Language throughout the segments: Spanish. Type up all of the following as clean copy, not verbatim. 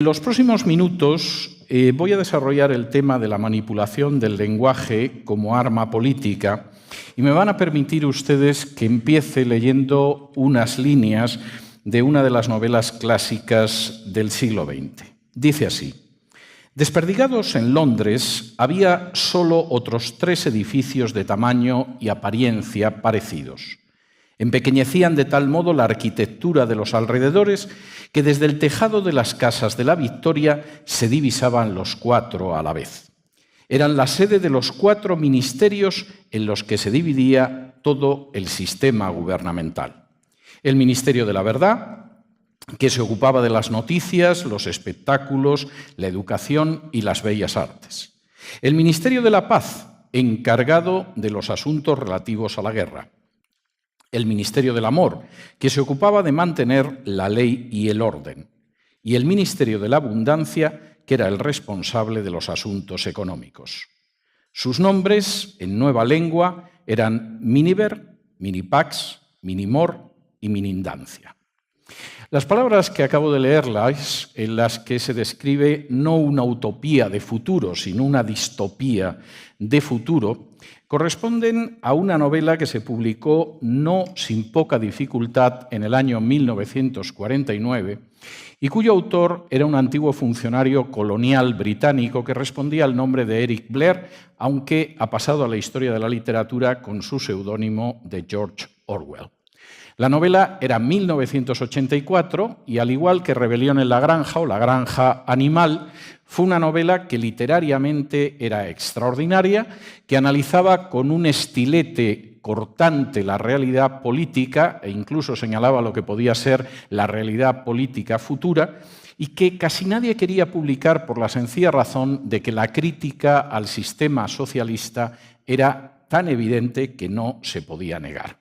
En los próximos minutos voy a desarrollar el tema de la manipulación del lenguaje como arma política y me van a permitir ustedes que empiece leyendo unas líneas de una de las novelas clásicas del siglo XX. Dice así: desperdigados en Londres había solo otros 3 edificios de tamaño y apariencia parecidos. Empequeñecían de tal modo la arquitectura de los alrededores que desde el tejado de las casas de la Victoria se divisaban los 4 a la vez. Eran la sede de los 4 ministerios en los que se dividía todo el sistema gubernamental. El Ministerio de la Verdad, que se ocupaba de las noticias, los espectáculos, la educación y las bellas artes. El Ministerio de la Paz, encargado de los asuntos relativos a la guerra. El Ministerio del Amor, que se ocupaba de mantener la ley y el orden, y el Ministerio de la Abundancia, que era el responsable de los asuntos económicos. Sus nombres, en nueva lengua, eran Miniver, Minipax, Minimor y Minindancia. Las palabras que acabo de leerlas, en las que se describe no una utopía de futuro, sino una distopía de futuro, corresponden a una novela que se publicó no sin poca dificultad en el año 1949 y cuyo autor era un antiguo funcionario colonial británico que respondía al nombre de Eric Blair, aunque ha pasado a la historia de la literatura con su seudónimo de George Orwell. La novela era 1984 y, al igual que Rebelión en la Granja o La Granja Animal, fue una novela que literariamente era extraordinaria, que analizaba con un estilete cortante la realidad política e incluso señalaba lo que podía ser la realidad política futura y que casi nadie quería publicar por la sencilla razón de que la crítica al sistema socialista era tan evidente que no se podía negar.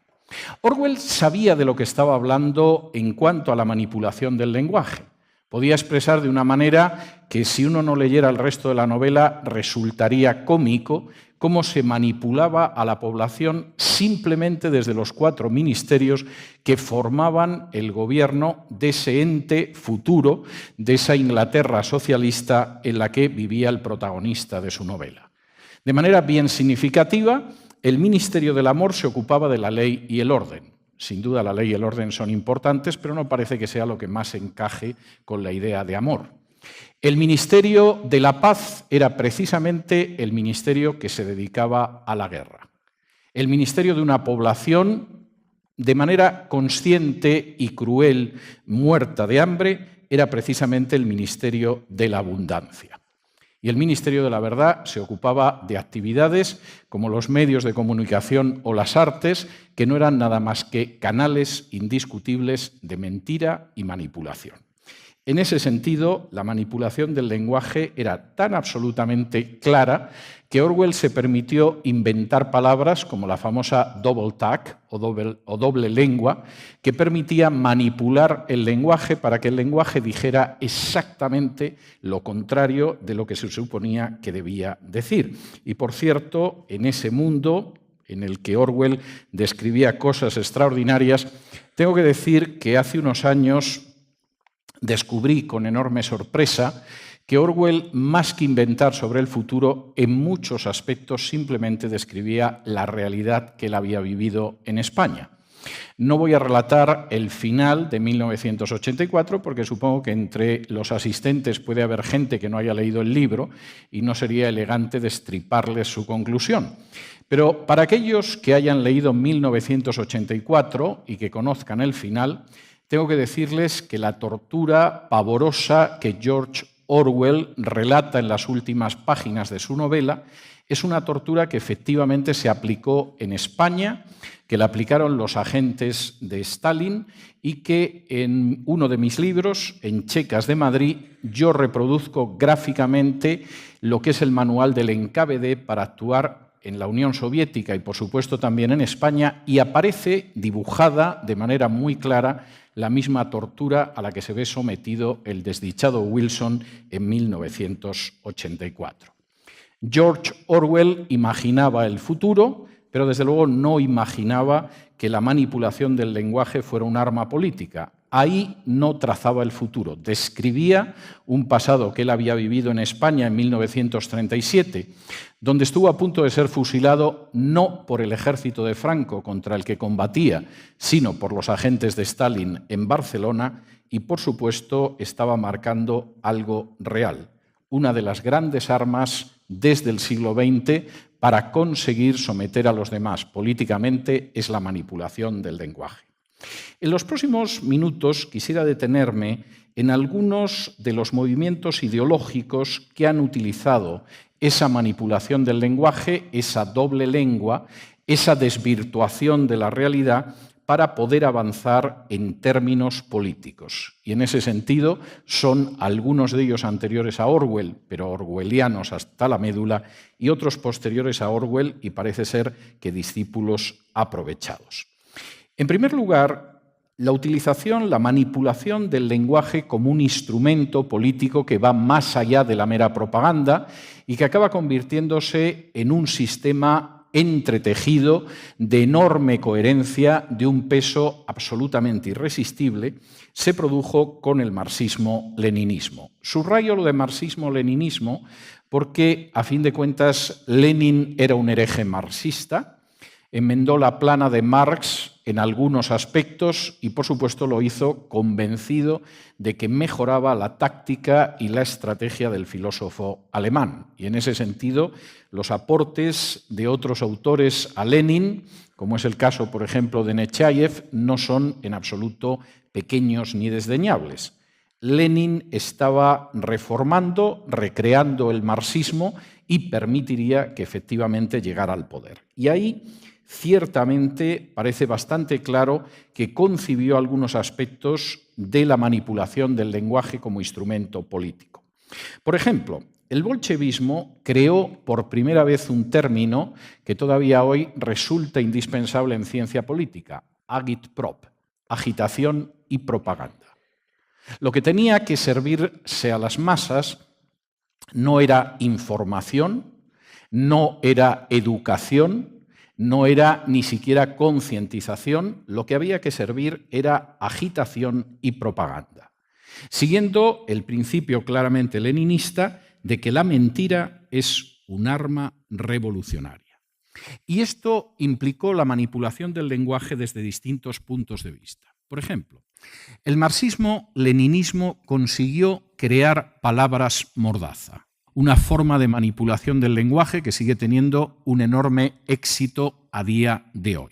Orwell sabía de lo que estaba hablando en cuanto a la manipulación del lenguaje. Podía expresar de una manera que, si uno no leyera el resto de la novela, resultaría cómico cómo se manipulaba a la población simplemente desde los 4 ministerios que formaban el gobierno de ese ente futuro, de esa Inglaterra socialista en la que vivía el protagonista de su novela. De manera bien significativa, el Ministerio del Amor se ocupaba de la ley y el orden. Sin duda la ley y el orden son importantes, pero no parece que sea lo que más encaje con la idea de amor. El Ministerio de la Paz era precisamente el ministerio que se dedicaba a la guerra. El ministerio de una población de manera consciente y cruel, muerta de hambre, era precisamente el Ministerio de la Abundancia. Y el Ministerio de la Verdad se ocupaba de actividades como los medios de comunicación o las artes, que no eran nada más que canales indiscutibles de mentira y manipulación. En ese sentido, la manipulación del lenguaje era tan absolutamente clara que Orwell se permitió inventar palabras como la famosa double tag o doble lengua, que permitía manipular el lenguaje para que el lenguaje dijera exactamente lo contrario de lo que se suponía que debía decir. Y, por cierto, en ese mundo en el que Orwell describía cosas extraordinarias, tengo que decir que hace unos años descubrí con enorme sorpresa que Orwell, más que inventar sobre el futuro, en muchos aspectos simplemente describía la realidad que él había vivido en España. No voy a relatar el final de 1984 porque supongo que entre los asistentes puede haber gente que no haya leído el libro y no sería elegante destriparles su conclusión. Pero para aquellos que hayan leído 1984 y que conozcan el final, tengo que decirles que la tortura pavorosa que George Orwell relata en las últimas páginas de su novela es una tortura que efectivamente se aplicó en España, que la aplicaron los agentes de Stalin y que en uno de mis libros, en Checas de Madrid, yo reproduzco gráficamente lo que es el manual del NKVD para actuar en la Unión Soviética y, por supuesto, también en España, y aparece dibujada de manera muy clara la misma tortura a la que se ve sometido el desdichado Wilson en 1984. George Orwell imaginaba el futuro, pero desde luego no imaginaba que la manipulación del lenguaje fuera un arma política. Ahí no trazaba el futuro. Describía un pasado que él había vivido en España en 1937, donde estuvo a punto de ser fusilado no por el ejército de Franco contra el que combatía, sino por los agentes de Stalin en Barcelona, y por supuesto estaba marcando algo real, una de las grandes armas desde el siglo XX para conseguir someter a los demás políticamente es la manipulación del lenguaje. En los próximos minutos quisiera detenerme en algunos de los movimientos ideológicos que han utilizado esa manipulación del lenguaje, esa doble lengua, esa desvirtuación de la realidad para poder avanzar en términos políticos. Y en ese sentido son algunos de ellos anteriores a Orwell, pero orwellianos hasta la médula, y otros posteriores a Orwell y parece ser que discípulos aprovechados. En primer lugar, la utilización, la manipulación del lenguaje como un instrumento político que va más allá de la mera propaganda y que acaba convirtiéndose en un sistema entretejido de enorme coherencia, de un peso absolutamente irresistible, se produjo con el marxismo-leninismo. Subrayo lo de marxismo-leninismo porque, a fin de cuentas, Lenin era un hereje marxista, enmendó la plana de Marx en algunos aspectos y, por supuesto, lo hizo convencido de que mejoraba la táctica y la estrategia del filósofo alemán. Y en ese sentido, los aportes de otros autores a Lenin, como es el caso, por ejemplo, de Nechayev, no son en absoluto pequeños ni desdeñables. Lenin estaba reformando, recreando el marxismo y permitiría que efectivamente llegara al poder. Y ahí ciertamente parece bastante claro que concibió algunos aspectos de la manipulación del lenguaje como instrumento político. Por ejemplo, el bolchevismo creó por primera vez un término que todavía hoy resulta indispensable en ciencia política, agitprop, agitación y propaganda. Lo que tenía que servirse a las masas no era información, no era educación, no era ni siquiera concientización, lo que había que servir era agitación y propaganda, siguiendo el principio claramente leninista de que la mentira es un arma revolucionaria. Y esto implicó la manipulación del lenguaje desde distintos puntos de vista. Por ejemplo, el marxismo-leninismo consiguió crear palabras mordaza, una forma de manipulación del lenguaje que sigue teniendo un enorme éxito a día de hoy.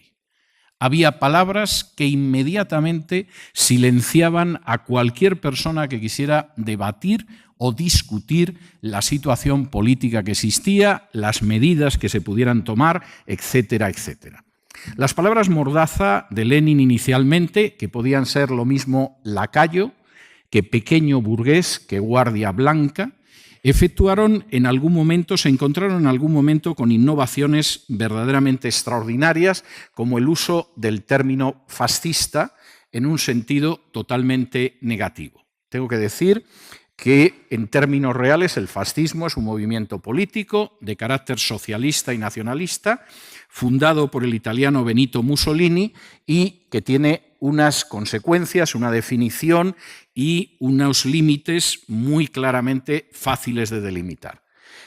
Había palabras que inmediatamente silenciaban a cualquier persona que quisiera debatir o discutir la situación política que existía, las medidas que se pudieran tomar, etcétera, etcétera. Las palabras mordaza de Lenin inicialmente, que podían ser lo mismo lacayo, que pequeño burgués, que guardia blanca, se encontraron en algún momento con innovaciones verdaderamente extraordinarias, como el uso del término fascista en un sentido totalmente negativo. Tengo que decir que en términos reales el fascismo es un movimiento político de carácter socialista y nacionalista, fundado por el italiano Benito Mussolini y que tiene unas consecuencias, una definición y unos límites muy claramente fáciles de delimitar.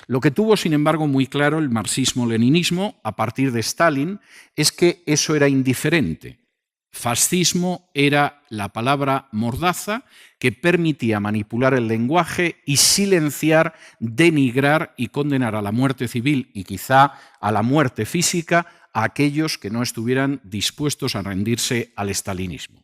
Lo que tuvo, sin embargo, muy claro el marxismo-leninismo a partir de Stalin es que eso era indiferente. Fascismo era la palabra mordaza que permitía manipular el lenguaje y silenciar, denigrar y condenar a la muerte civil y quizá a la muerte física a aquellos que no estuvieran dispuestos a rendirse al estalinismo.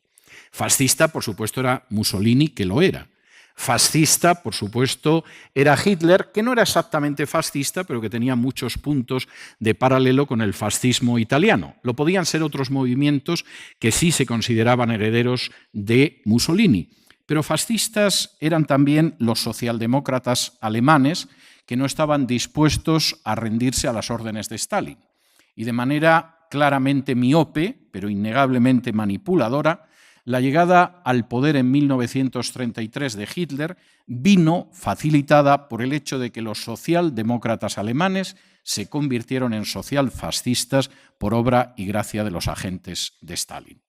Fascista, por supuesto, era Mussolini, que lo era. Fascista, por supuesto, era Hitler, que no era exactamente fascista, pero que tenía muchos puntos de paralelo con el fascismo italiano. Lo podían ser otros movimientos que sí se consideraban herederos de Mussolini. Pero fascistas eran también los socialdemócratas alemanes, que no estaban dispuestos a rendirse a las órdenes de Stalin. Y de manera claramente miope, pero innegablemente manipuladora, la llegada al poder en 1933 de Hitler vino facilitada por el hecho de que los socialdemócratas alemanes se convirtieron en socialfascistas por obra y gracia de los agentes de Stalin.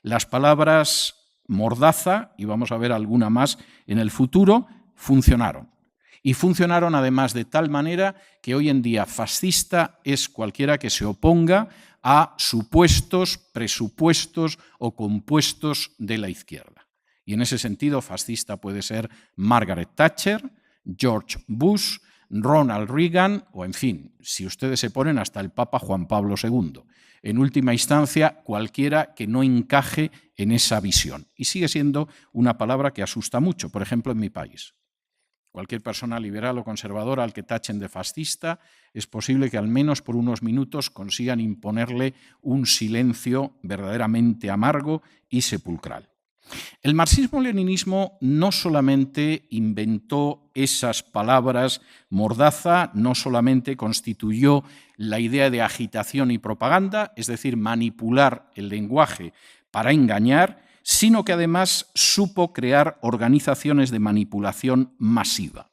Las palabras Mordaza, y vamos a ver alguna más en el futuro, funcionaron. Y funcionaron además de tal manera que hoy en día fascista es cualquiera que se oponga a supuestos, presupuestos o compuestos de la izquierda. Y en ese sentido fascista puede ser Margaret Thatcher, George Bush, Ronald Reagan o, en fin, si ustedes se ponen, hasta el Papa Juan Pablo II. En última instancia, cualquiera que no encaje en esa visión. Y sigue siendo una palabra que asusta mucho, por ejemplo, en mi país. Cualquier persona liberal o conservadora al que tachen de fascista, es posible que al menos por unos minutos consigan imponerle un silencio verdaderamente amargo y sepulcral. El marxismo-leninismo no solamente inventó esas palabras mordaza, no solamente constituyó la idea de agitación y propaganda, es decir, manipular el lenguaje para engañar, sino que además supo crear organizaciones de manipulación masiva.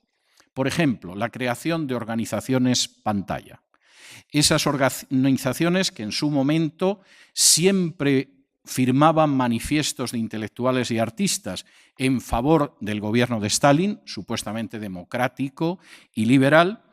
Por ejemplo, la creación de organizaciones pantalla. Esas organizaciones que en su momento siempre firmaban manifiestos de intelectuales y artistas en favor del gobierno de Stalin, supuestamente democrático y liberal,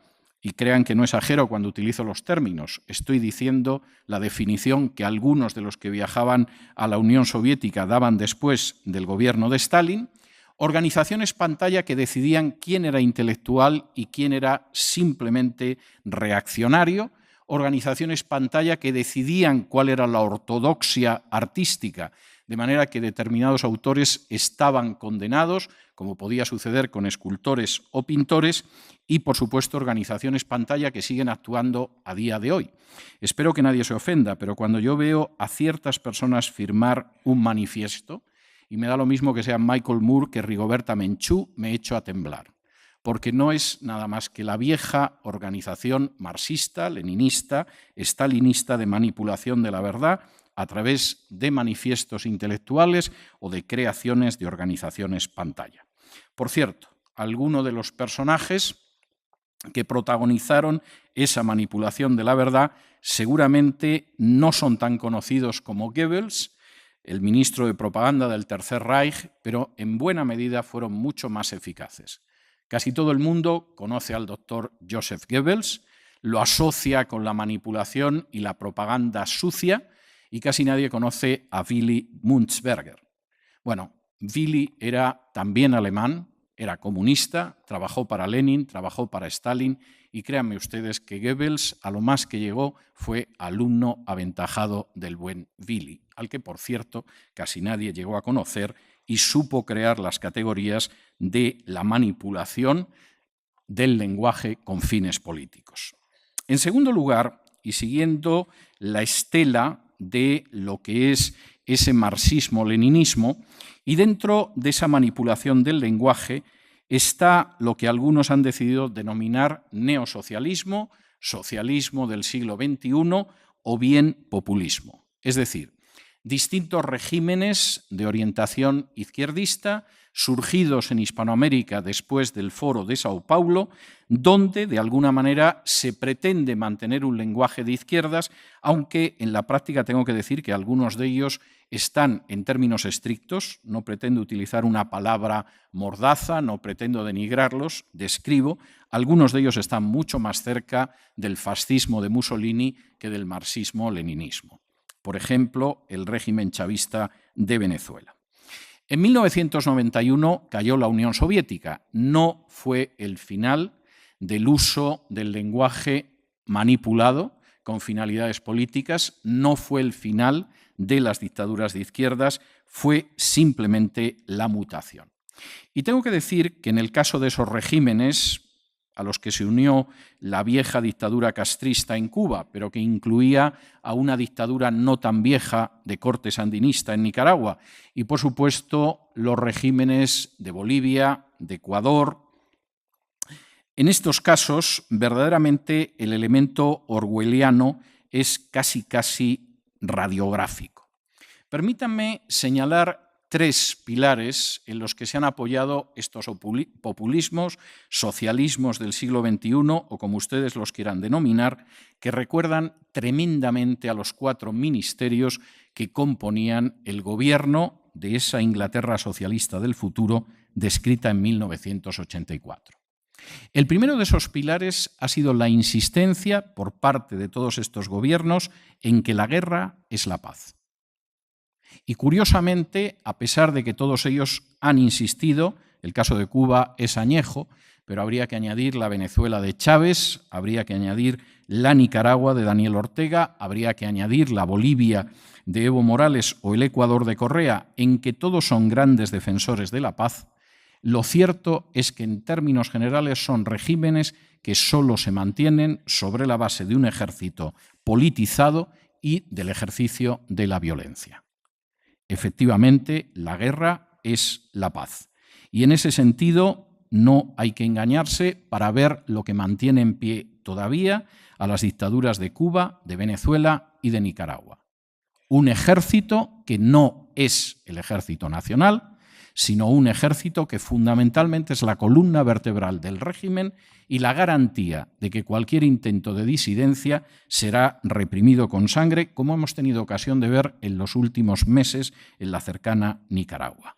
y crean que no exagero cuando utilizo los términos, estoy diciendo la definición que algunos de los que viajaban a la Unión Soviética daban después del gobierno de Stalin, organizaciones pantalla que decidían quién era intelectual y quién era simplemente reaccionario, organizaciones pantalla que decidían cuál era la ortodoxia artística, de manera que determinados autores estaban condenados, como podía suceder con escultores o pintores, y, por supuesto, organizaciones pantalla que siguen actuando a día de hoy. Espero que nadie se ofenda, pero cuando yo veo a ciertas personas firmar un manifiesto, y me da lo mismo que sea Michael Moore que Rigoberta Menchú, me echo a temblar. Porque no es nada más que la vieja organización marxista, leninista, stalinista de manipulación de la verdad a través de manifiestos intelectuales o de creaciones de organizaciones pantalla. Por cierto, algunos de los personajes que protagonizaron esa manipulación de la verdad seguramente no son tan conocidos como Goebbels, el ministro de propaganda del Tercer Reich, pero en buena medida fueron mucho más eficaces. Casi todo el mundo conoce al doctor Joseph Goebbels, lo asocia con la manipulación y la propaganda sucia y casi nadie conoce a Willy Münzberger. Bueno, Willy era también alemán, era comunista, trabajó para Lenin, trabajó para Stalin y créanme ustedes que Goebbels a lo más que llegó fue alumno aventajado del buen Willy, al que por cierto casi nadie llegó a conocer y supo crear las categorías de la manipulación del lenguaje con fines políticos. En segundo lugar, y siguiendo la estela de lo que es ese marxismo-leninismo, y dentro de esa manipulación del lenguaje está lo que algunos han decidido denominar neosocialismo, socialismo del siglo XXI o bien populismo. Es decir, distintos regímenes de orientación izquierdista surgidos en Hispanoamérica después del Foro de Sao Paulo, donde de alguna manera se pretende mantener un lenguaje de izquierdas, aunque en la práctica tengo que decir que algunos de ellos están en términos estrictos, no pretendo utilizar una palabra mordaza, no pretendo denigrarlos, describo, algunos de ellos están mucho más cerca del fascismo de Mussolini que del marxismo-leninismo. Por ejemplo, el régimen chavista de Venezuela. En 1991 cayó la Unión Soviética. No fue el final del uso del lenguaje manipulado con finalidades políticas, no fue el final de las dictaduras de izquierdas, fue simplemente la mutación. Y tengo que decir que en el caso de esos regímenes a los que se unió la vieja dictadura castrista en Cuba, pero que incluía a una dictadura no tan vieja de corte sandinista en Nicaragua, y por supuesto los regímenes de Bolivia, de Ecuador. En estos casos, verdaderamente el elemento orwelliano es casi radiográfico. Permítanme señalar tres pilares en los que se han apoyado estos populismos, socialismos del siglo XXI, o como ustedes los quieran denominar, que recuerdan tremendamente a los 4 ministerios que componían el gobierno de esa Inglaterra socialista del futuro descrita en 1984. El primero de esos pilares ha sido la insistencia por parte de todos estos gobiernos en que la guerra es la paz. Y curiosamente, a pesar de que todos ellos han insistido, el caso de Cuba es añejo, pero habría que añadir la Venezuela de Chávez, habría que añadir la Nicaragua de Daniel Ortega, habría que añadir la Bolivia de Evo Morales o el Ecuador de Correa, en que todos son grandes defensores de la paz. Lo cierto es que en términos generales son regímenes que solo se mantienen sobre la base de un ejército politizado y del ejercicio de la violencia. Efectivamente, la guerra es la paz. Y en ese sentido no hay que engañarse para ver lo que mantiene en pie todavía a las dictaduras de Cuba, de Venezuela y de Nicaragua. Un ejército que no es el ejército nacional, sino un ejército que fundamentalmente es la columna vertebral del régimen y la garantía de que cualquier intento de disidencia será reprimido con sangre, como hemos tenido ocasión de ver en los últimos meses en la cercana Nicaragua.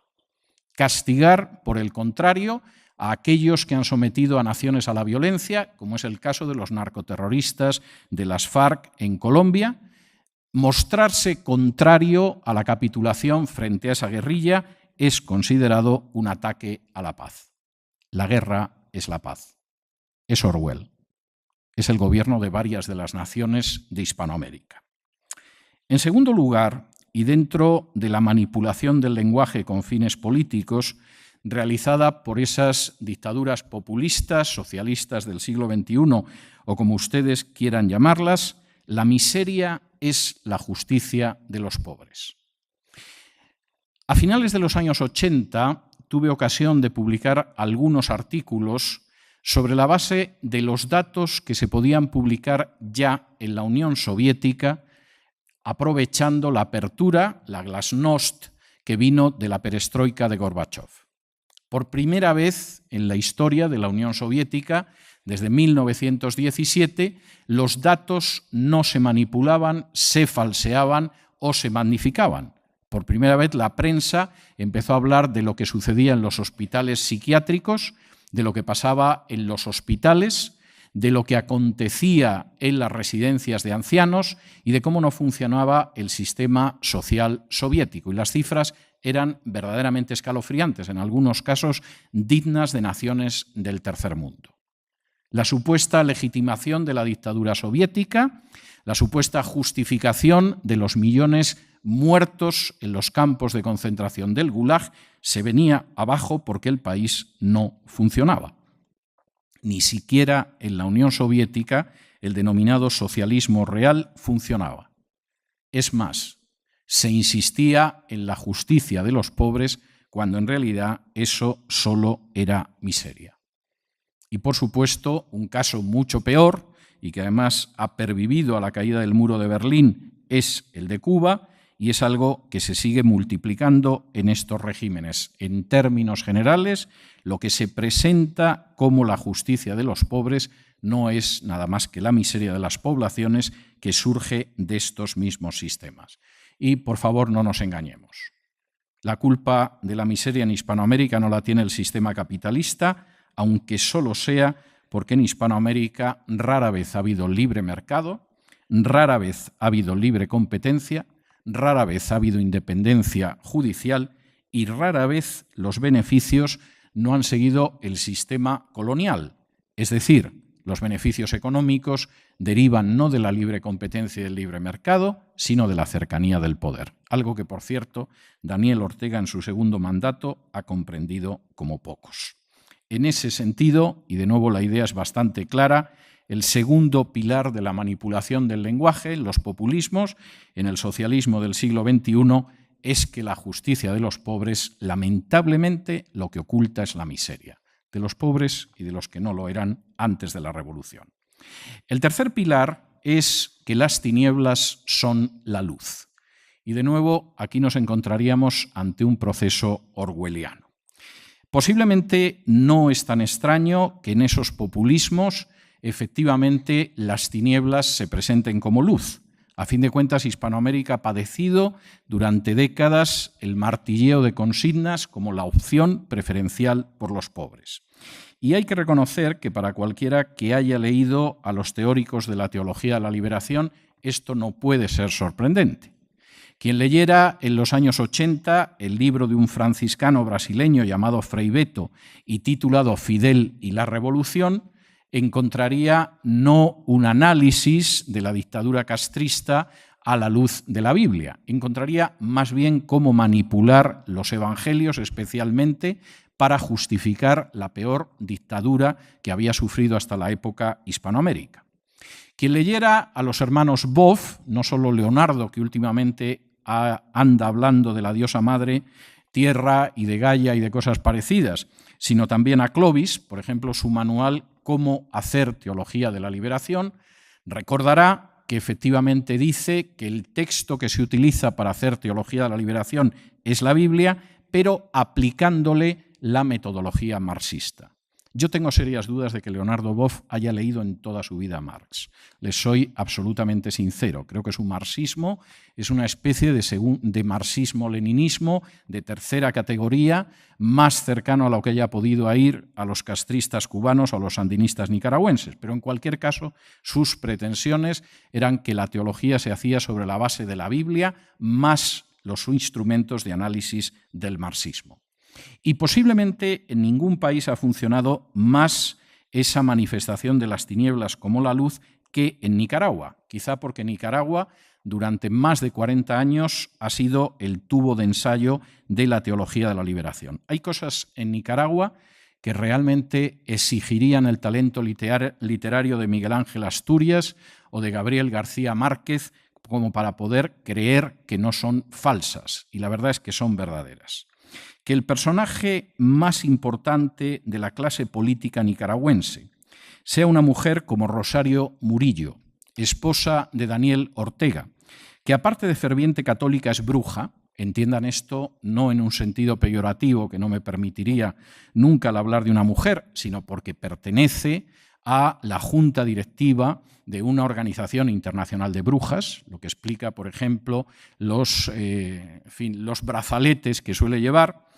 Castigar, por el contrario, a aquellos que han sometido a naciones a la violencia, como es el caso de los narcoterroristas de las FARC en Colombia, mostrarse contrario a la capitulación frente a esa guerrilla es considerado un ataque a la paz. La guerra es la paz. Es Orwell. Es el gobierno de varias de las naciones de Hispanoamérica. En segundo lugar, y dentro de la manipulación del lenguaje con fines políticos, realizada por esas dictaduras populistas, socialistas del siglo XXI, o como ustedes quieran llamarlas, la miseria es la justicia de los pobres. A finales de los años 80 tuve ocasión de publicar algunos artículos sobre la base de los datos que se podían publicar ya en la Unión Soviética, aprovechando la apertura, la glasnost, que vino de la perestroika de Gorbachov. Por primera vez en la historia de la Unión Soviética, desde 1917, los datos no se manipulaban, se falseaban o se magnificaban. Por primera vez la prensa empezó a hablar de lo que sucedía en los hospitales psiquiátricos, de lo que pasaba en los hospitales, de lo que acontecía en las residencias de ancianos y de cómo no funcionaba el sistema social soviético. Y las cifras eran verdaderamente escalofriantes, en algunos casos dignas de naciones del tercer mundo. La supuesta legitimación de la dictadura soviética, la supuesta justificación de los millones muertos en los campos de concentración del Gulag se venía abajo porque el país no funcionaba. Ni siquiera en la Unión Soviética el denominado socialismo real funcionaba. Es más, se insistía en la justicia de los pobres cuando en realidad eso solo era miseria. Y por supuesto, un caso mucho peor y que además ha pervivido a la caída del muro de Berlín es el de Cuba, y es algo que se sigue multiplicando en estos regímenes. En términos generales, lo que se presenta como la justicia de los pobres no es nada más que la miseria de las poblaciones que surge de estos mismos sistemas. Y, por favor, no nos engañemos. La culpa de la miseria en Hispanoamérica no la tiene el sistema capitalista, aunque solo sea porque en Hispanoamérica rara vez ha habido libre mercado, rara vez ha habido libre competencia, rara vez ha habido independencia judicial y rara vez los beneficios no han seguido el sistema colonial. Es decir, los beneficios económicos derivan no de la libre competencia y del libre mercado, sino de la cercanía del poder. Algo que, por cierto, Daniel Ortega en su segundo mandato ha comprendido como pocos. En ese sentido, y de nuevo la idea es bastante clara, el segundo pilar de la manipulación del lenguaje, los populismos, en el socialismo del siglo XXI, es que la justicia de los pobres, lamentablemente, lo que oculta es la miseria de los pobres y de los que no lo eran antes de la revolución. El tercer pilar es que las tinieblas son la luz. Y de nuevo, aquí nos encontraríamos ante un proceso orwelliano. Posiblemente no es tan extraño que en esos populismos efectivamente las tinieblas se presenten como luz, A fin de cuentas, Hispanoamérica ha padecido durante décadas el martilleo de consignas como la opción preferencial por los pobres. Y hay que reconocer que para cualquiera que haya leído a los teóricos de la teología de la liberación, esto no puede ser sorprendente. Quien leyera en los años 80 el libro de un franciscano brasileño llamado Frei Beto y titulado Fidel y la Revolución, encontraría no un análisis de la dictadura castrista a la luz de la Biblia, encontraría más bien cómo manipular los evangelios, especialmente para justificar la peor dictadura que había sufrido hasta la época Hispanoamérica. Quien leyera a los hermanos Boff, no solo Leonardo, que últimamente anda hablando de la diosa madre Tierra y de Gaia y de cosas parecidas, sino también a Clovis, por ejemplo, su manual Cómo hacer teología de la liberación, recordará que efectivamente dice que el texto que se utiliza para hacer teología de la liberación es la Biblia, pero aplicándole la metodología marxista. Yo tengo serias dudas de que Leonardo Boff haya leído en toda su vida a Marx. Les soy absolutamente sincero. Creo que su marxismo es una especie de marxismo-leninismo de tercera categoría, más cercano a lo que haya podido ir a los castristas cubanos o a los sandinistas nicaragüenses. Pero en cualquier caso, sus pretensiones eran que la teología se hacía sobre la base de la Biblia más los instrumentos de análisis del marxismo. Y posiblemente en ningún país ha funcionado más esa manifestación de las tinieblas como la luz que en Nicaragua, quizá porque Nicaragua durante más de 40 años ha sido el tubo de ensayo de la teología de la liberación. Hay cosas en Nicaragua que realmente exigirían el talento literario de Miguel Ángel Asturias o de Gabriel García Márquez como para poder creer que no son falsas, y la verdad es que son verdaderas. Que el personaje más importante de la clase política nicaragüense sea una mujer como Rosario Murillo, esposa de Daniel Ortega, que aparte de ferviente católica es bruja, entiendan esto no en un sentido peyorativo que no me permitiría nunca al hablar de una mujer, sino porque pertenece a la junta directiva de una organización internacional de brujas, lo que explica, por ejemplo, los brazaletes que suele llevar,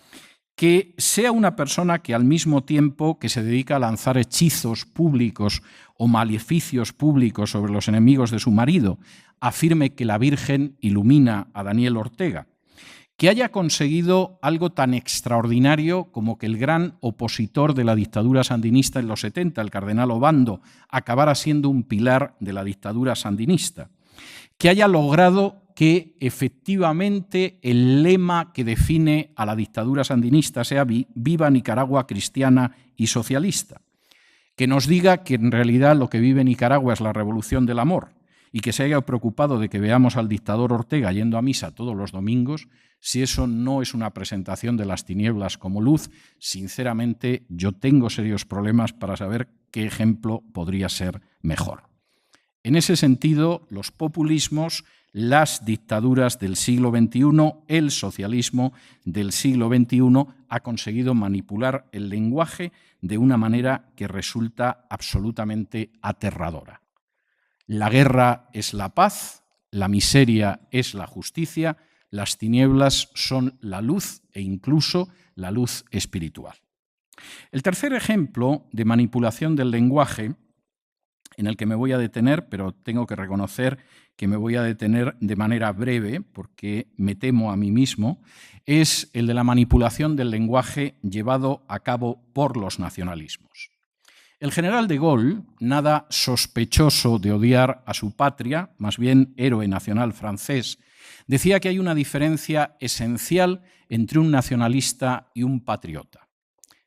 que sea una persona que al mismo tiempo que se dedica a lanzar hechizos públicos o maleficios públicos sobre los enemigos de su marido, afirme que la Virgen ilumina a Daniel Ortega, que haya conseguido algo tan extraordinario como que el gran opositor de la dictadura sandinista en los 70, el cardenal Obando, acabara siendo un pilar de la dictadura sandinista, que haya logrado que efectivamente el lema que define a la dictadura sandinista sea «Viva Nicaragua cristiana y socialista», que nos diga que en realidad lo que vive Nicaragua es la revolución del amor, y que se haya preocupado de que veamos al dictador Ortega yendo a misa todos los domingos, si eso no es una presentación de las tinieblas como luz, sinceramente yo tengo serios problemas para saber qué ejemplo podría ser mejor. En ese sentido, los populismos, las dictaduras del siglo XXI, el socialismo del siglo XXI ha conseguido manipular el lenguaje de una manera que resulta absolutamente aterradora. La guerra es la paz, la miseria es la justicia, las tinieblas son la luz e incluso la luz espiritual. El tercer ejemplo de manipulación del lenguaje, en el que me voy a detener, pero tengo que reconocer que me voy a detener de manera breve porque me temo a mí mismo, es el de la manipulación del lenguaje llevado a cabo por los nacionalismos. El general de Gaulle, nada sospechoso de odiar a su patria, más bien héroe nacional francés, decía que hay una diferencia esencial entre un nacionalista y un patriota.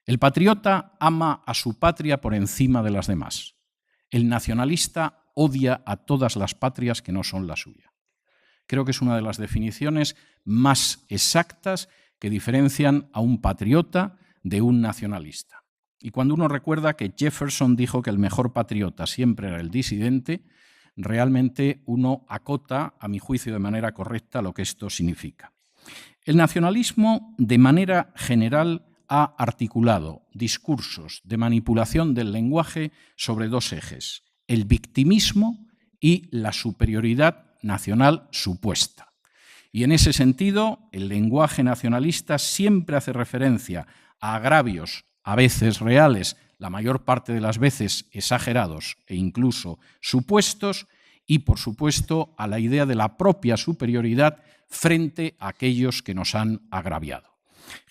El patriota ama a su patria por encima de las demás. El nacionalista odia a todas las patrias que no son la suya. Creo que es una de las definiciones más exactas que diferencian a un patriota de un nacionalista. Y cuando uno recuerda que Jefferson dijo que el mejor patriota siempre era el disidente, realmente uno acota, a mi juicio de manera correcta, lo que esto significa. El nacionalismo, de manera general, ha articulado discursos de manipulación del lenguaje sobre dos ejes: el victimismo y la superioridad nacional supuesta. Y en ese sentido, el lenguaje nacionalista siempre hace referencia a agravios, a veces reales, la mayor parte de las veces exagerados e incluso supuestos, y por supuesto a la idea de la propia superioridad frente a aquellos que nos han agraviado.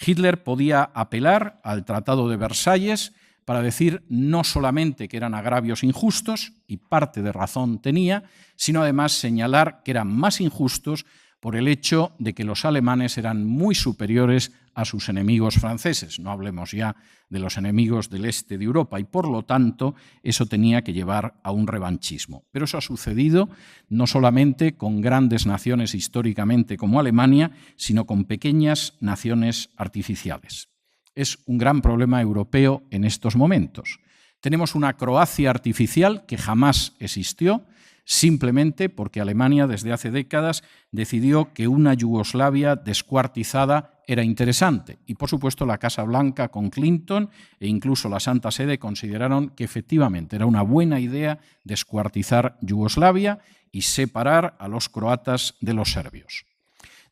Hitler podía apelar al Tratado de Versalles para decir no solamente que eran agravios injustos, y parte de razón tenía, sino además señalar que eran más injustos por el hecho de que los alemanes eran muy superiores a sus enemigos franceses, no hablemos ya de los enemigos del este de Europa, y por lo tanto eso tenía que llevar a un revanchismo. Pero eso ha sucedido no solamente con grandes naciones históricamente como Alemania, sino con pequeñas naciones artificiales. Es un gran problema europeo en estos momentos. Tenemos una Croacia artificial que jamás existió, simplemente porque Alemania desde hace décadas decidió que una Yugoslavia descuartizada era interesante. Y por supuesto la Casa Blanca con Clinton e incluso la Santa Sede consideraron que efectivamente era una buena idea descuartizar Yugoslavia y separar a los croatas de los serbios.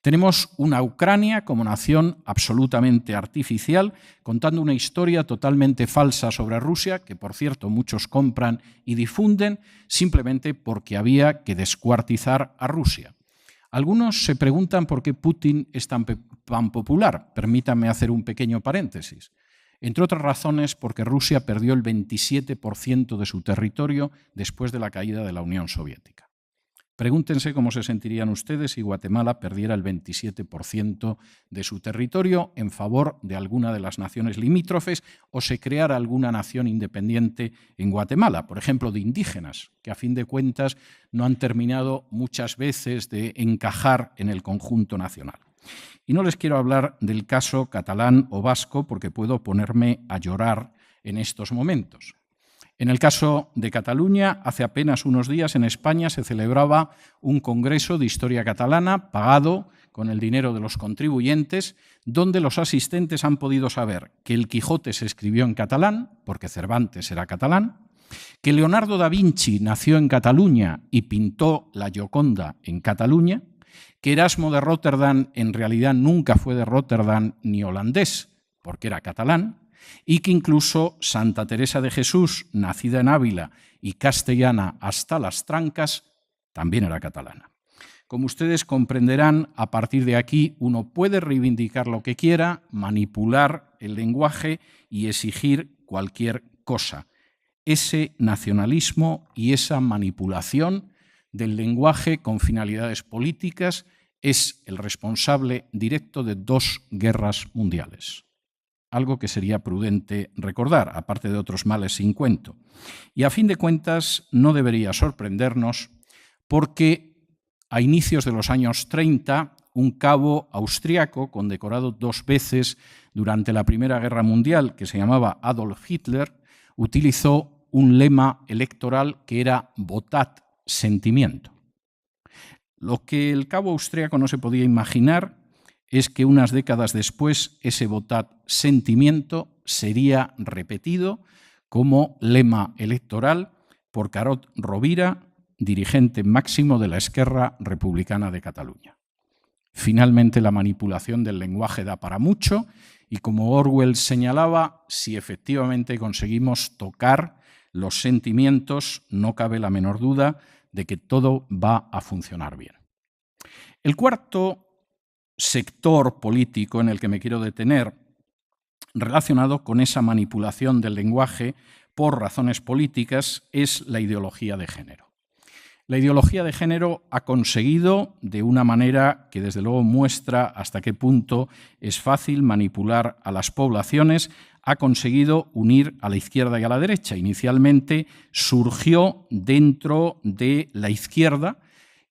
Tenemos una Ucrania como nación absolutamente artificial, contando una historia totalmente falsa sobre Rusia, que por cierto muchos compran y difunden, simplemente porque había que descuartizar a Rusia. Algunos se preguntan por qué Putin es tan popular. Permítanme hacer un pequeño paréntesis. Entre otras razones porque Rusia perdió el 27% de su territorio después de la caída de la Unión Soviética. Pregúntense cómo se sentirían ustedes si Guatemala perdiera el 27% de su territorio en favor de alguna de las naciones limítrofes o se creara alguna nación independiente en Guatemala, por ejemplo, de indígenas, que a fin de cuentas no han terminado muchas veces de encajar en el conjunto nacional. Y no les quiero hablar del caso catalán o vasco porque puedo ponerme a llorar en estos momentos. En el caso de Cataluña, hace apenas unos días en España se celebraba un congreso de historia catalana pagado con el dinero de los contribuyentes, donde los asistentes han podido saber que el Quijote se escribió en catalán, porque Cervantes era catalán, que Leonardo da Vinci nació en Cataluña y pintó la Gioconda en Cataluña, que Erasmo de Rotterdam en realidad nunca fue de Rotterdam ni holandés, porque era catalán, y que incluso Santa Teresa de Jesús, nacida en Ávila y castellana hasta las trancas, también era catalana. Como ustedes comprenderán, a partir de aquí uno puede reivindicar lo que quiera, manipular el lenguaje y exigir cualquier cosa. Ese nacionalismo y esa manipulación del lenguaje con finalidades políticas es el responsable directo de 2 guerras mundiales. Algo que sería prudente recordar, aparte de otros males sin cuento. Y a fin de cuentas no debería sorprendernos porque a inicios de los años 30 un cabo austriaco condecorado 2 veces durante la Primera Guerra Mundial, que se llamaba Adolf Hitler, utilizó un lema electoral que era «Votat sentimiento». Lo que el cabo austriaco no se podía imaginar es que unas décadas después ese votat sentimiento sería repetido como lema electoral por Carod Rovira, dirigente máximo de la Esquerra Republicana de Cataluña. Finalmente, la manipulación del lenguaje da para mucho y, como Orwell señalaba, si efectivamente conseguimos tocar los sentimientos, no cabe la menor duda de que todo va a funcionar bien. El cuarto sector político en el que me quiero detener, relacionado con esa manipulación del lenguaje por razones políticas, es la ideología de género. La ideología de género ha conseguido, de una manera que desde luego muestra hasta qué punto es fácil manipular a las poblaciones, ha conseguido unir a la izquierda y a la derecha. Inicialmente surgió dentro de la izquierda,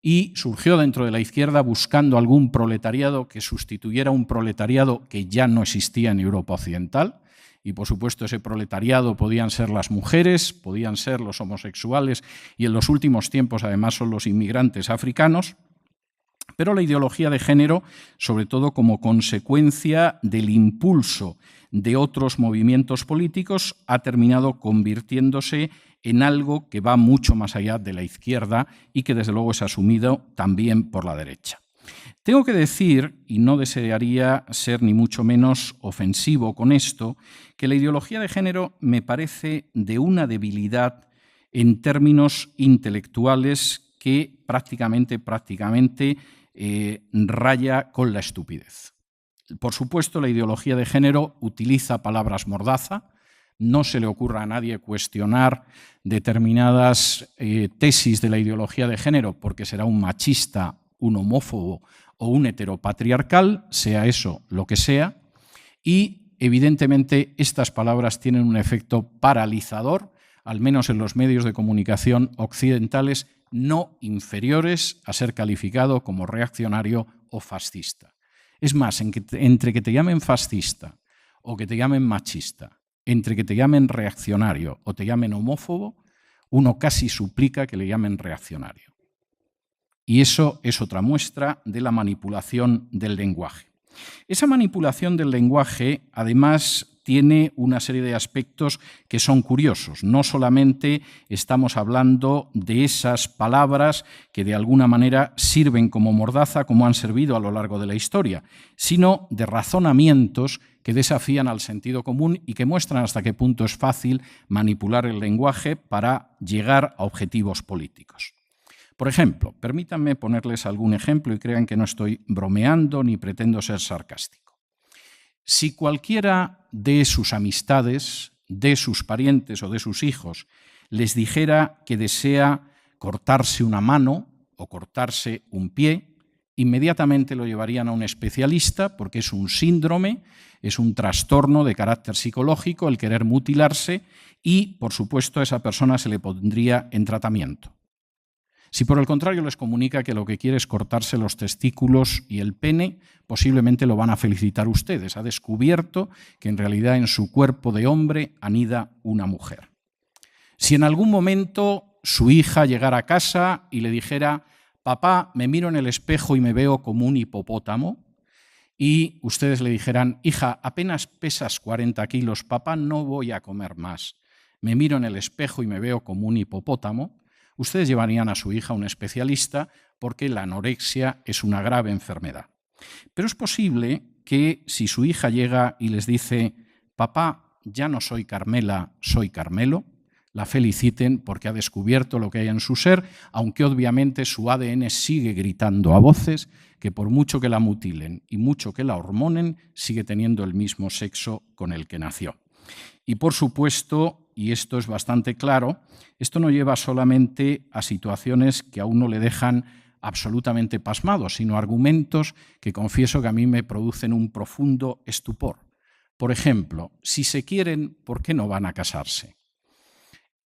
y surgió dentro de la izquierda buscando algún proletariado que sustituyera un proletariado que ya no existía en Europa Occidental. Y, por supuesto, ese proletariado podían ser las mujeres, podían ser los homosexuales y, en los últimos tiempos, además, son los inmigrantes africanos. Pero la ideología de género, sobre todo como consecuencia del impulso de otros movimientos políticos, ha terminado convirtiéndose en algo que va mucho más allá de la izquierda y que desde luego es asumido también por la derecha. Tengo que decir, y no desearía ser ni mucho menos ofensivo con esto, que la ideología de género me parece de una debilidad en términos intelectuales que prácticamente raya con la estupidez. Por supuesto, la ideología de género utiliza palabras mordaza. No se le ocurra a nadie cuestionar determinadas tesis de la ideología de género porque será un machista, un homófobo o un heteropatriarcal, sea eso lo que sea, y evidentemente estas palabras tienen un efecto paralizador, al menos en los medios de comunicación occidentales, no inferiores a ser calificado como reaccionario o fascista. Es más, entre que te llamen fascista o que te llamen machista, entre que te llamen reaccionario o te llamen homófobo, uno casi suplica que le llamen reaccionario. Y eso es otra muestra de la manipulación del lenguaje. Esa manipulación del lenguaje, además, tiene una serie de aspectos que son curiosos. No solamente estamos hablando de esas palabras que de alguna manera sirven como mordaza, como han servido a lo largo de la historia, sino de razonamientos que desafían al sentido común y que muestran hasta qué punto es fácil manipular el lenguaje para llegar a objetivos políticos. Por ejemplo, permítanme ponerles algún ejemplo y crean que no estoy bromeando ni pretendo ser sarcástico. Si cualquiera de sus amistades, de sus parientes o de sus hijos les dijera que desea cortarse una mano o cortarse un pie, inmediatamente lo llevarían a un especialista porque es un síndrome, es un trastorno de carácter psicológico el querer mutilarse y, por supuesto, a esa persona se le pondría en tratamiento. Si por el contrario les comunica que lo que quiere es cortarse los testículos y el pene, posiblemente lo van a felicitar ustedes. Ha descubierto que en realidad en su cuerpo de hombre anida una mujer. Si en algún momento su hija llegara a casa y le dijera: papá, me miro en el espejo y me veo como un hipopótamo, y ustedes le dijeran: hija, apenas pesas 40 kilos, papá, no voy a comer más, me miro en el espejo y me veo como un hipopótamo, ustedes llevarían a su hija a un especialista porque la anorexia es una grave enfermedad. Pero es posible que si su hija llega y les dice: papá, ya no soy Carmela, soy Carmelo, la feliciten porque ha descubierto lo que hay en su ser, aunque obviamente su ADN sigue gritando a voces que por mucho que la mutilen y mucho que la hormonen, sigue teniendo el mismo sexo con el que nació. Y por supuesto, y esto es bastante claro, esto no lleva solamente a situaciones que a uno le dejan absolutamente pasmado, sino argumentos que confieso que a mí me producen un profundo estupor. Por ejemplo, si se quieren, ¿por qué no van a casarse?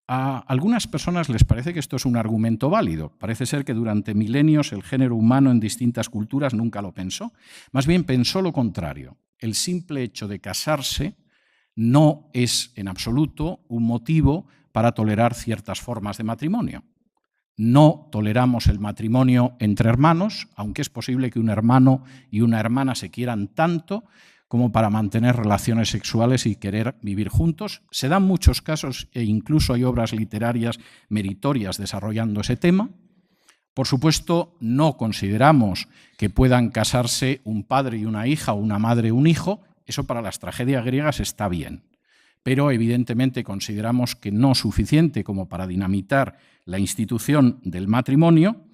A algunas personas les parece que esto es un argumento válido. Parece ser que durante milenios el género humano en distintas culturas nunca lo pensó. Más bien pensó lo contrario. El simple hecho de casarse no es en absoluto un motivo para tolerar ciertas formas de matrimonio. No toleramos el matrimonio entre hermanos, aunque es posible que un hermano y una hermana se quieran tanto como para mantener relaciones sexuales y querer vivir juntos. Se dan muchos casos e incluso hay obras literarias meritorias desarrollando ese tema. Por supuesto, no consideramos que puedan casarse un padre y una hija o una madre y un hijo. Eso para las tragedias griegas está bien. Pero evidentemente consideramos que no es suficiente como para dinamitar la institución del matrimonio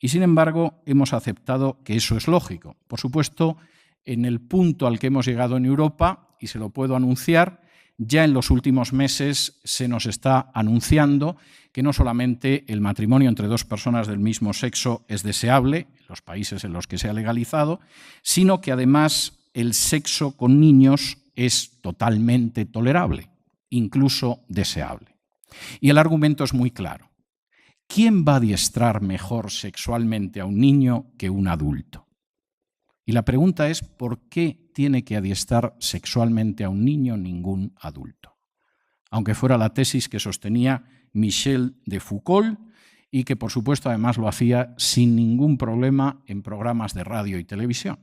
y, sin embargo, hemos aceptado que eso es lógico. Por supuesto, en el punto al que hemos llegado en Europa, y se lo puedo anunciar, ya en los últimos meses se nos está anunciando que no solamente el matrimonio entre dos personas del mismo sexo es deseable, en los países en los que se ha legalizado, sino que además el sexo con niños es totalmente tolerable, incluso deseable. Y el argumento es muy claro. ¿Quién va a adiestrar mejor sexualmente a un niño que un adulto? Y la pregunta es, ¿por qué tiene que adiestrar sexualmente a un niño ningún adulto? Aunque fuera la tesis que sostenía Michel de Foucault y que, por supuesto, además lo hacía sin ningún problema en programas de radio y televisión.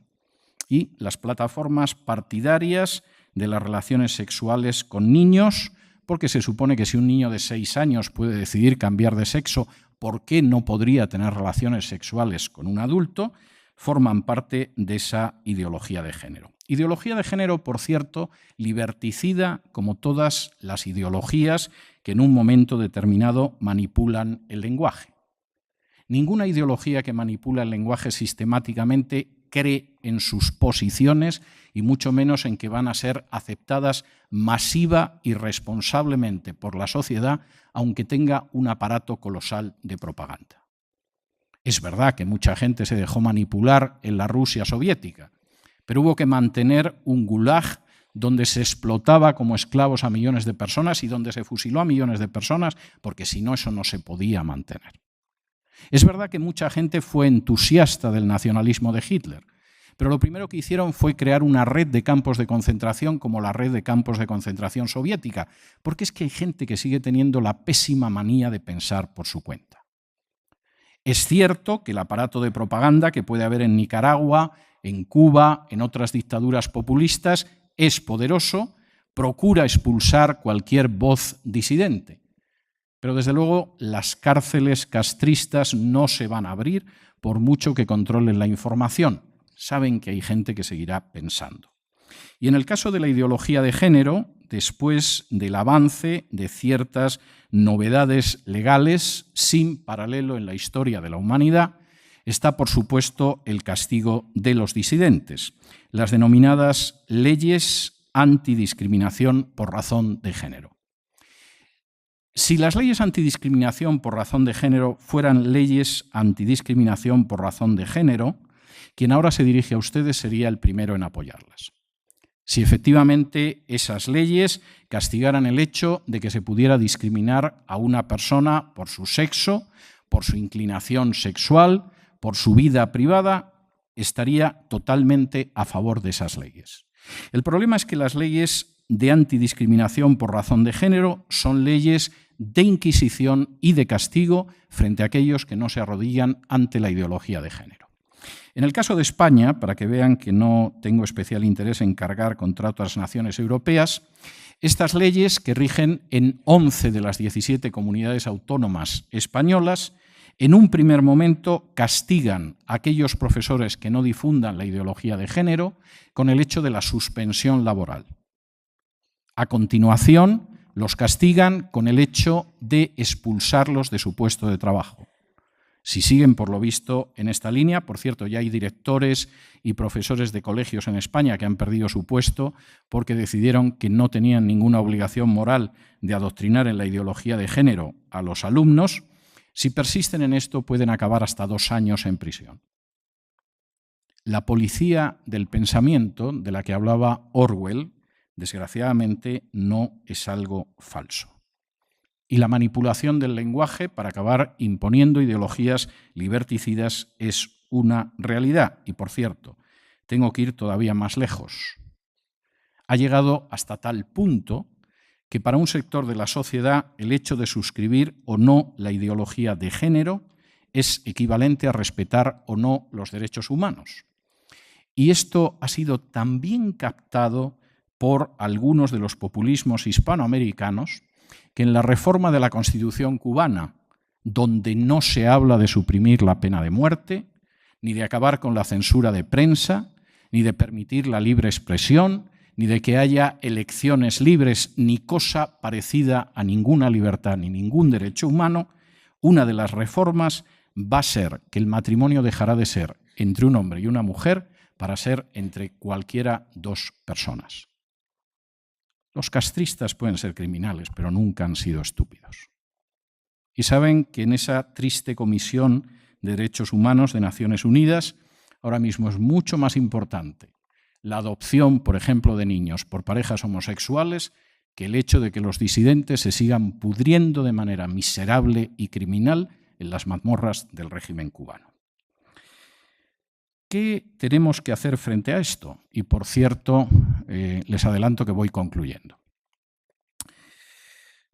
Y las plataformas partidarias de las relaciones sexuales con niños porque se supone que si un niño de 6 años puede decidir cambiar de sexo, ¿por qué no podría tener relaciones sexuales con un adulto?, forman parte de esa ideología de género. Ideología de género, por cierto, liberticida como todas las ideologías que en un momento determinado manipulan el lenguaje. Ninguna ideología que manipula el lenguaje sistemáticamente cree en sus posiciones y mucho menos en que van a ser aceptadas masiva y responsablemente por la sociedad, aunque tenga un aparato colosal de propaganda. Es verdad que mucha gente se dejó manipular en la Rusia soviética, pero hubo que mantener un gulag donde se explotaba como esclavos a millones de personas y donde se fusiló a millones de personas, porque si no, eso no se podía mantener. Es verdad que mucha gente fue entusiasta del nacionalismo de Hitler, pero lo primero que hicieron fue crear una red de campos de concentración como la red de campos de concentración soviética, porque es que hay gente que sigue teniendo la pésima manía de pensar por su cuenta. Es cierto que el aparato de propaganda que puede haber en Nicaragua, en Cuba, en otras dictaduras populistas, es poderoso, procura expulsar cualquier voz disidente. Pero desde luego las cárceles castristas no se van a abrir por mucho que controlen la información. Saben que hay gente que seguirá pensando. Y en el caso de la ideología de género, después del avance de ciertas novedades legales sin paralelo en la historia de la humanidad, está, por supuesto, el castigo de los disidentes, las denominadas leyes antidiscriminación por razón de género. Si las leyes antidiscriminación por razón de género fueran leyes antidiscriminación por razón de género, quien ahora se dirige a ustedes sería el primero en apoyarlas. Si efectivamente esas leyes castigaran el hecho de que se pudiera discriminar a una persona por su sexo, por su inclinación sexual, por su vida privada, estaría totalmente a favor de esas leyes. El problema es que las leyes de antidiscriminación por razón de género son leyes de inquisición y de castigo frente a aquellos que no se arrodillan ante la ideología de género. En el caso de España, para que vean que no tengo especial interés en cargar contra otras naciones europeas, estas leyes, que rigen en 11 de las 17 comunidades autónomas españolas, en un primer momento castigan a aquellos profesores que no difundan la ideología de género con el hecho de la suspensión laboral. A continuación, los castigan con el hecho de expulsarlos de su puesto de trabajo. Si siguen, por lo visto, en esta línea, por cierto, ya hay directores y profesores de colegios en España que han perdido su puesto porque decidieron que no tenían ninguna obligación moral de adoctrinar en la ideología de género a los alumnos. Si persisten en esto, pueden acabar hasta 2 años en prisión. La policía del pensamiento, de la que hablaba Orwell, desgraciadamente no es algo falso. Y la manipulación del lenguaje para acabar imponiendo ideologías liberticidas es una realidad. Y, por cierto, tengo que ir todavía más lejos. Ha llegado hasta tal punto que para un sector de la sociedad el hecho de suscribir o no la ideología de género es equivalente a respetar o no los derechos humanos. Y esto ha sido también captado por algunos de los populismos hispanoamericanos que en la reforma de la Constitución cubana, donde no se habla de suprimir la pena de muerte, ni de acabar con la censura de prensa, ni de permitir la libre expresión, ni de que haya elecciones libres, ni cosa parecida a ninguna libertad ni ningún derecho humano, una de las reformas va a ser que el matrimonio dejará de ser entre un hombre y una mujer para ser entre cualquiera 2 personas. Los castristas pueden ser criminales, pero nunca han sido estúpidos. Y saben que en esa triste Comisión de Derechos Humanos de Naciones Unidas ahora mismo es mucho más importante la adopción, por ejemplo, de niños por parejas homosexuales que el hecho de que los disidentes se sigan pudriendo de manera miserable y criminal en las mazmorras del régimen cubano. ¿Qué tenemos que hacer frente a esto? Y, por cierto, les adelanto que voy concluyendo.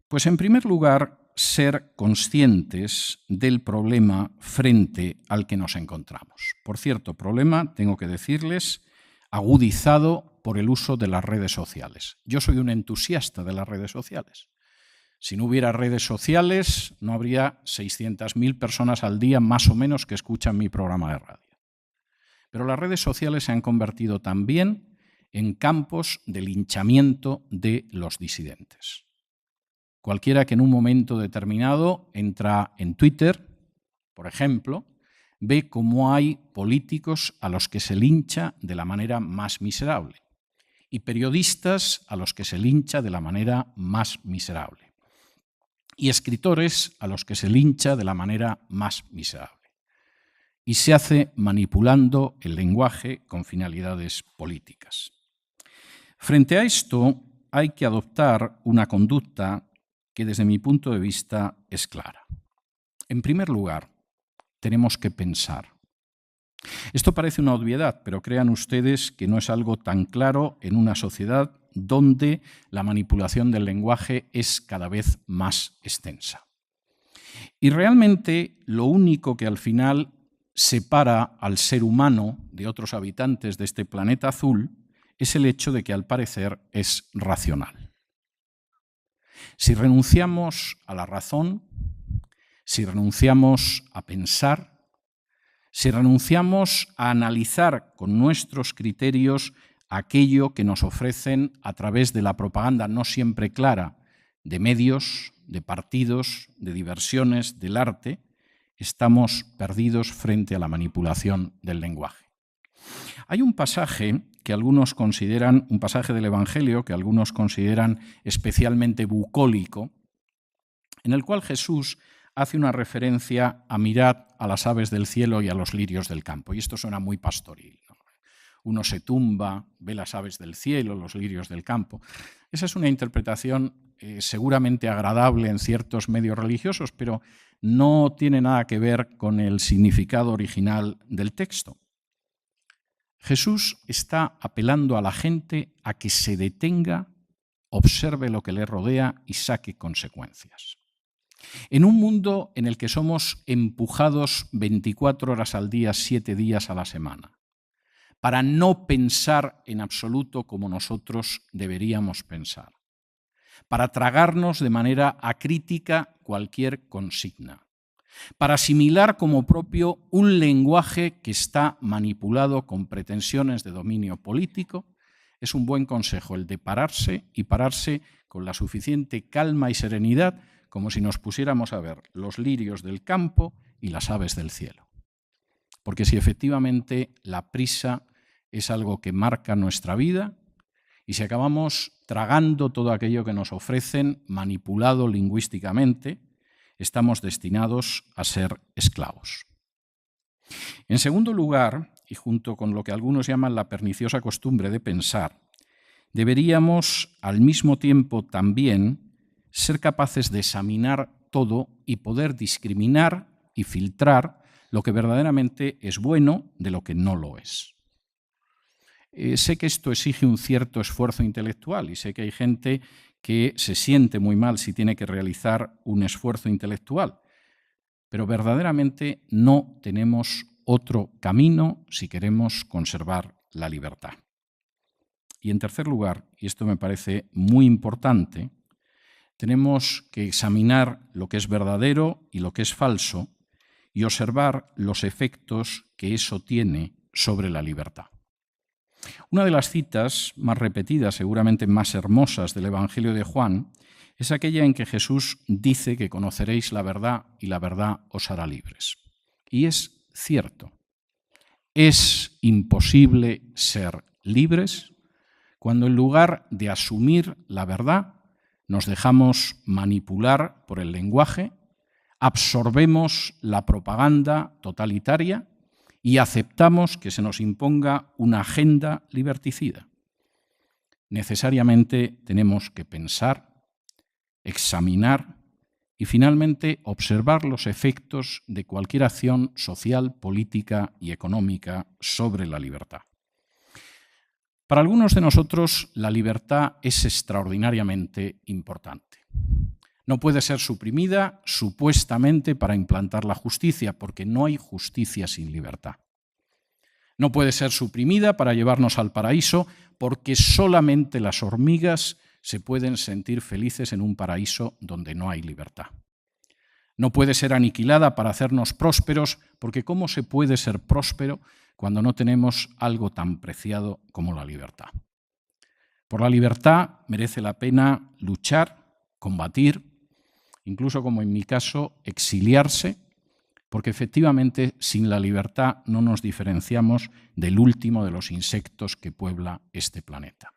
Pues, en primer lugar, ser conscientes del problema frente al que nos encontramos. Por cierto, problema, tengo que decirles, agudizado por el uso de las redes sociales. Yo soy un entusiasta de las redes sociales. Si no hubiera redes sociales, no habría 600.000 personas al día más o menos que escuchan mi programa de radio. Pero las redes sociales se han convertido también en campos de linchamiento de los disidentes. Cualquiera que en un momento determinado entra en Twitter, por ejemplo, ve cómo hay políticos a los que se lincha de la manera más miserable y periodistas a los que se lincha de la manera más miserable y escritores a los que se lincha de la manera más miserable. Y se hace manipulando el lenguaje con finalidades políticas. Frente a esto, hay que adoptar una conducta que desde mi punto de vista es clara. En primer lugar, tenemos que pensar. Esto parece una obviedad, pero crean ustedes que no es algo tan claro en una sociedad donde la manipulación del lenguaje es cada vez más extensa. Y realmente lo único que al final separa al ser humano de otros habitantes de este planeta azul es el hecho de que al parecer es racional. Si renunciamos a la razón, si renunciamos a pensar, si renunciamos a analizar con nuestros criterios aquello que nos ofrecen a través de la propaganda no siempre clara de medios, de partidos, de diversiones, del arte, estamos perdidos frente a la manipulación del lenguaje. Hay un pasaje que algunos consideran, un pasaje del Evangelio que algunos consideran especialmente bucólico, en el cual Jesús hace una referencia a mirad a las aves del cielo y a los lirios del campo. Y esto suena muy pastoril, ¿no? Uno se tumba, ve las aves del cielo, los lirios del campo. Esa es una interpretación seguramente agradable en ciertos medios religiosos, pero no tiene nada que ver con el significado original del texto. Jesús está apelando a la gente a que se detenga, observe lo que le rodea y saque consecuencias. En un mundo en el que somos empujados 24 horas al día, 7 días a la semana, para no pensar en absoluto como nosotros deberíamos pensar, para tragarnos de manera acrítica cualquier consigna, para asimilar como propio un lenguaje que está manipulado con pretensiones de dominio político, es un buen consejo el de pararse y pararse con la suficiente calma y serenidad como si nos pusiéramos a ver los lirios del campo y las aves del cielo. Porque si efectivamente la prisa es algo que marca nuestra vida y si acabamos tragando todo aquello que nos ofrecen, manipulado lingüísticamente, estamos destinados a ser esclavos. En segundo lugar, y junto con lo que algunos llaman la perniciosa costumbre de pensar, deberíamos al mismo tiempo también ser capaces de examinar todo y poder discriminar y filtrar lo que verdaderamente es bueno de lo que no lo es. Sé que esto exige un cierto esfuerzo intelectual y sé que hay gente que se siente muy mal si tiene que realizar un esfuerzo intelectual, pero verdaderamente no tenemos otro camino si queremos conservar la libertad. Y en tercer lugar, y esto me parece muy importante, tenemos que examinar lo que es verdadero y lo que es falso y observar los efectos que eso tiene sobre la libertad. Una de las citas más repetidas, seguramente más hermosas del Evangelio de Juan, es aquella en que Jesús dice que conoceréis la verdad y la verdad os hará libres. Y es cierto. Es imposible ser libres cuando en lugar de asumir la verdad nos dejamos manipular por el lenguaje, absorbemos la propaganda totalitaria y aceptamos que se nos imponga una agenda liberticida. Necesariamente tenemos que pensar, examinar y finalmente observar los efectos de cualquier acción social, política y económica sobre la libertad. Para algunos de nosotros la libertad es extraordinariamente importante. No puede ser suprimida supuestamente para implantar la justicia, porque no hay justicia sin libertad. No puede ser suprimida para llevarnos al paraíso, porque solamente las hormigas se pueden sentir felices en un paraíso donde no hay libertad. No puede ser aniquilada para hacernos prósperos, porque ¿cómo se puede ser próspero cuando no tenemos algo tan preciado como la libertad? Por la libertad merece la pena luchar, combatir, incluso como en mi caso, exiliarse, porque efectivamente sin la libertad no nos diferenciamos del último de los insectos que puebla este planeta.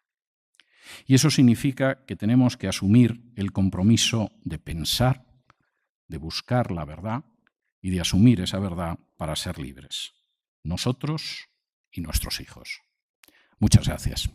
Y eso significa que tenemos que asumir el compromiso de pensar, de buscar la verdad y de asumir esa verdad para ser libres, nosotros y nuestros hijos. Muchas gracias.